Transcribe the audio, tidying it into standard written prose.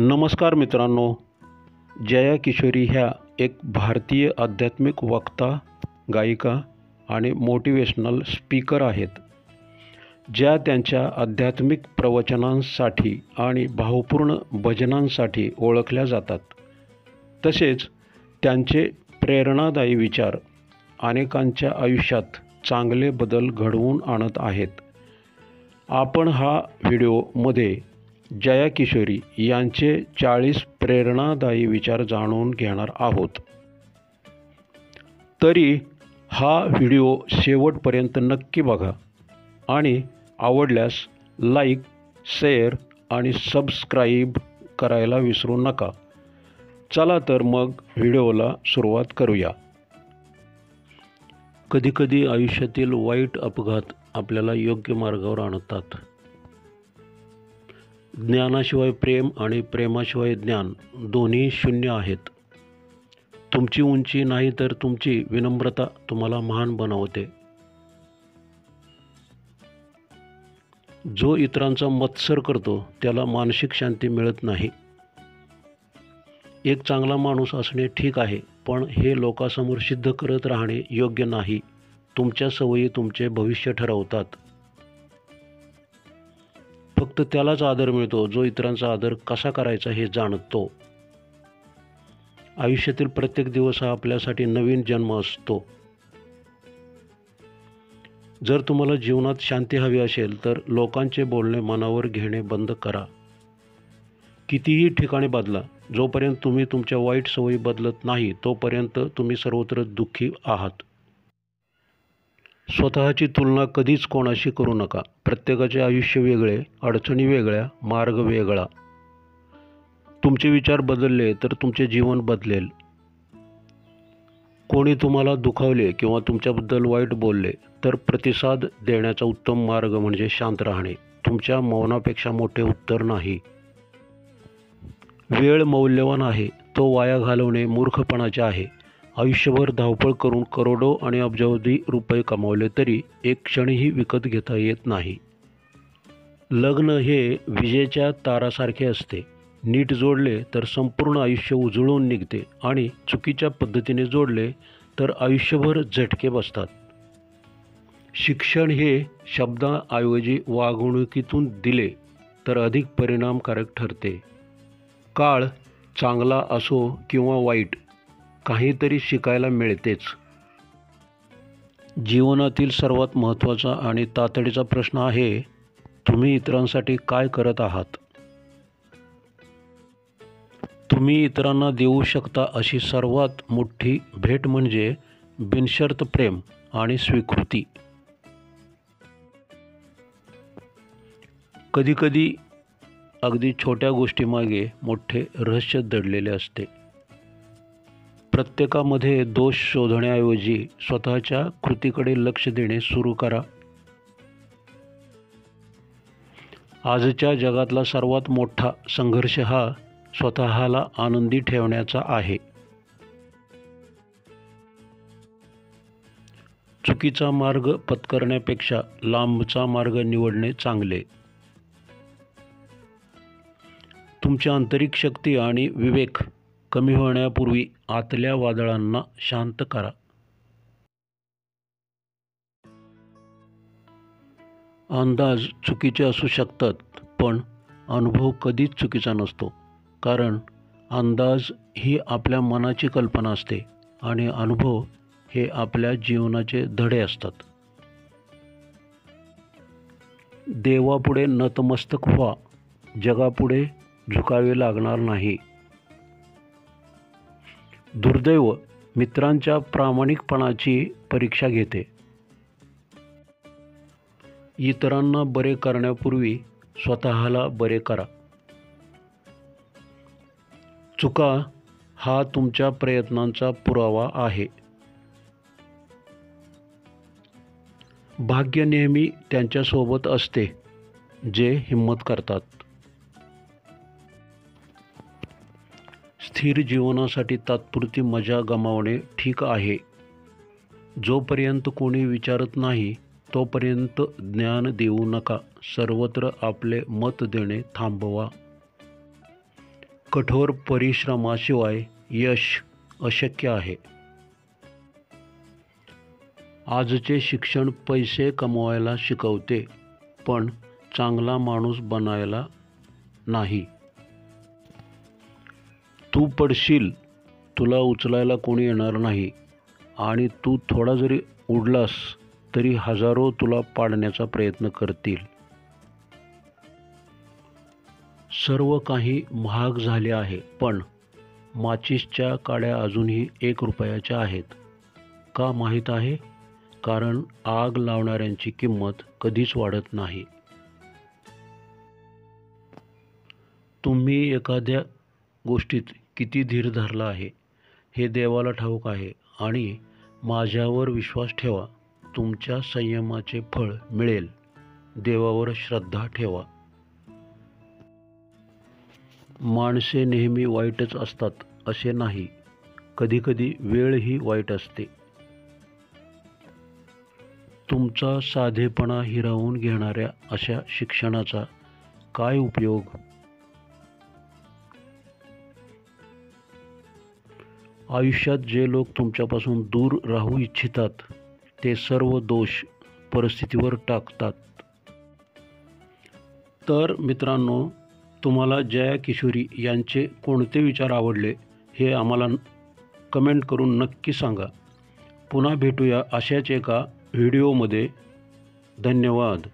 नमस्कार मित्रांनो, जया किशोरी ह्या एक भारतीय आध्यात्मिक वक्ता, गायिका आणि मोटिवेशनल स्पीकर आहेत, ज्या त्यांच्या आध्यात्मिक प्रवचनांसाठी आणि भावपूर्ण भजनांसाठी ओळखल्या जातात. तसेच त्यांचे प्रेरणादायी विचार अनेकांच्या आयुष्यात चांगले बदल घडवून आणत आहेत. आपण हा व्हिडिओमध्ये जया किशोरी यांचे 40 प्रेरणादायी विचार जाणून घेणार आहोत. तरी हा व्हिडिओ शेवटपर्यंत नक्की बघा आणि आवडल्यास लाईक, शेअर आणि सबस्क्राईब करायला विसरू नका. चला तर मग व्हिडिओला सुरुवात करूया. कधीकधी आयुष्यातील वाईट अपघात आपल्याला योग्य मार्गावर आणतात. ज्ञानाशिवाय प्रेम आणि प्रेमाशिवाय ज्ञान दोन्ही शून्य आहेत. तुमची उंची नाही तर तुमची विनम्रता तुम्हाला महान बनवते. जो इतरांचा मत्सर करतो त्याला मानसिक शांती मिळत नाही. एक चांगला माणूस असणे ठीक आहे, पण हे लोकांसमोर सिद्ध करत राहणे योग्य नाही. तुमच्या सवयी तुमचे भविष्य ठरवतात. फक्त त्यालाच आदर मिळतो जो इतरांचा आदर कसा करायचा हे जाणतो. आयुष्यातील प्रत्येक दिवस हा आपल्यासाठी नवीन जन्म असतो. जर तुम्हाला जीवनात शांती हवी असेल तर लोकांचे बोलणे मनावर घेणे बंद करा. कितीही ठिकाणी बदला, जोपर्यंत तुम्ही तुमच्या वाईट सवयी बदलत नाही तोपर्यंत तुम्ही सर्वत्र दुःखी आहात. स्वतःची तुलना कधीच कोणाशी करू नका. प्रत्येकाचे आयुष्य वेगळे, अडचणी वेगळ्या, मार्ग वेगळा. तुमचे विचार बदलले तर तुमचे जीवन बदलेल. कोणी तुम्हाला दुखावले किंवा तुमच्याबद्दल वाईट बोलले तर प्रतिसाद देण्याचा उत्तम मार्ग म्हणजे शांत राहणे. तुमच्या मौनापेक्षा मोठे उत्तर नाही. वेळ मौल्यवान आहे, तो वाया घालवणे मूर्खपणाचे आहे. आयुष्यभर धावपळ करून करोडो आणि अब्जावधी रुपये कमावले तरी एक क्षणही विकत घेता येत नाही. लग्न हे विजेच्या तारासारखे असते. नीट जोडले तर संपूर्ण आयुष्य उजळून निघते आणि चुकीच्या पद्धतीने जोडले तर आयुष्यभर झटके बसतात. शिक्षण हे शब्दाऐवजी वागणुकीतून दिले तर अधिक परिणामकारक ठरते. काळ चांगला असो किंवा वाईट, काहीतरी शिकायला मिळतेच. जीवनातील सर्वात महत्त्वाचा आणि तातडीचा प्रश्न आहे, तुम्ही इतरांसाठी काय करत आहात? तुम्ही इतरांना देऊ शकता अशी सर्वात मोठी भेट म्हणजे बिनशर्त प्रेम आणि स्वीकृती. कधीकधी अगदी छोट्या गोष्टीमागे मोठे रहस्य दडलेले असते. प्रत्येकामध्ये दोष शोधण्याऐवजी स्वतःच्या कृतीकडे लक्ष देणे सुरू करा. आजच्या जगातला सर्वात मोठा संघर्ष हा स्वतःला आनंदी ठेवण्याचा आहे. चुकीचा मार्ग पत्करण्यापेक्षा लांबचा मार्ग निवडणे चांगले. तुमची आंतरिक शक्ती आणि विवेक कमी होण्यापूर्वी आतल्या वादळांना शांत करा. अंदाज चुकीचे असू शकतात, पण अनुभव कधीच चुकीचा नसतो. कारण अंदाज ही आपल्या मनाची कल्पना असते आणि अनुभव हे आपल्या जीवनाचे धडे असतात. देवापुढे नतमस्तक व्हा, जगापुढे झुकावे लागणार नाही. दुर्दैव मित्रांच्या प्रामाणिकपणाची परीक्षा घेते. इतरांना बरे करण्यापूर्वी स्वतःला बरे करा. चुका हा तुमच्या प्रयत्नांचा पुरावा आहे. भाग्य नेहमी त्यांच्यासोबत असते जे हिंमत करतात. स्थिर जीवनासाठी तात्पुरती मजा गमावणे ठीक आहे. जोपर्यंत कोणी विचारत नाही तोपर्यंत ज्ञान देऊ नका. सर्वत्र आपले मत देणे थांबवा. कठोर परिश्रमाशिवाय यश अशक्य आहे. आजचे शिक्षण पैसे कमवायला शिकवते, पण चांगला माणूस बनायला नाही. तू पडशील, तुला उचलायला कोणी येणार नाही आणि तू थोडा जरी उडलास तरी हजारो तुला पाडण्याचा प्रयत्न करतील. सर्व काही महाग झाले आहे, पण माचीसच्या काड्या अजूनही 1 रुपयाच्या आहेत. का माहीत आहे? कारण आग लावणाऱ्यांची किंमत कधीच वाढत नाही. तुम्ही एखाद्या गोष्टीत किती धीर धरला आहे हे देवाला ठाऊक आहे आणि माझ्यावर विश्वास ठेवा, तुमच्या संयमाचे फळ मिळेल. देवावर श्रद्धा ठेवा. माणसे नेहमी वाईटच असतात असे नाही, कधीकधी वेळही वाईट असते. तुमचा साधेपणा हिरावून घेणाऱ्या अशा शिक्षणाचा काय उपयोग? आयुष्यात जे लोक तुमच्यापासून दूर राहू इच्छितात ते सर्व दोष परिस्थितीवर टाकतात. तर मित्रांनो, तुम्हाला जया किशोरी यांचे कोणते विचार आवडले हे आम्हाला कमेंट करून नक्की सांगा. पुन्हा भेटूया अशाच एका व्हिडिओमध्ये. धन्यवाद.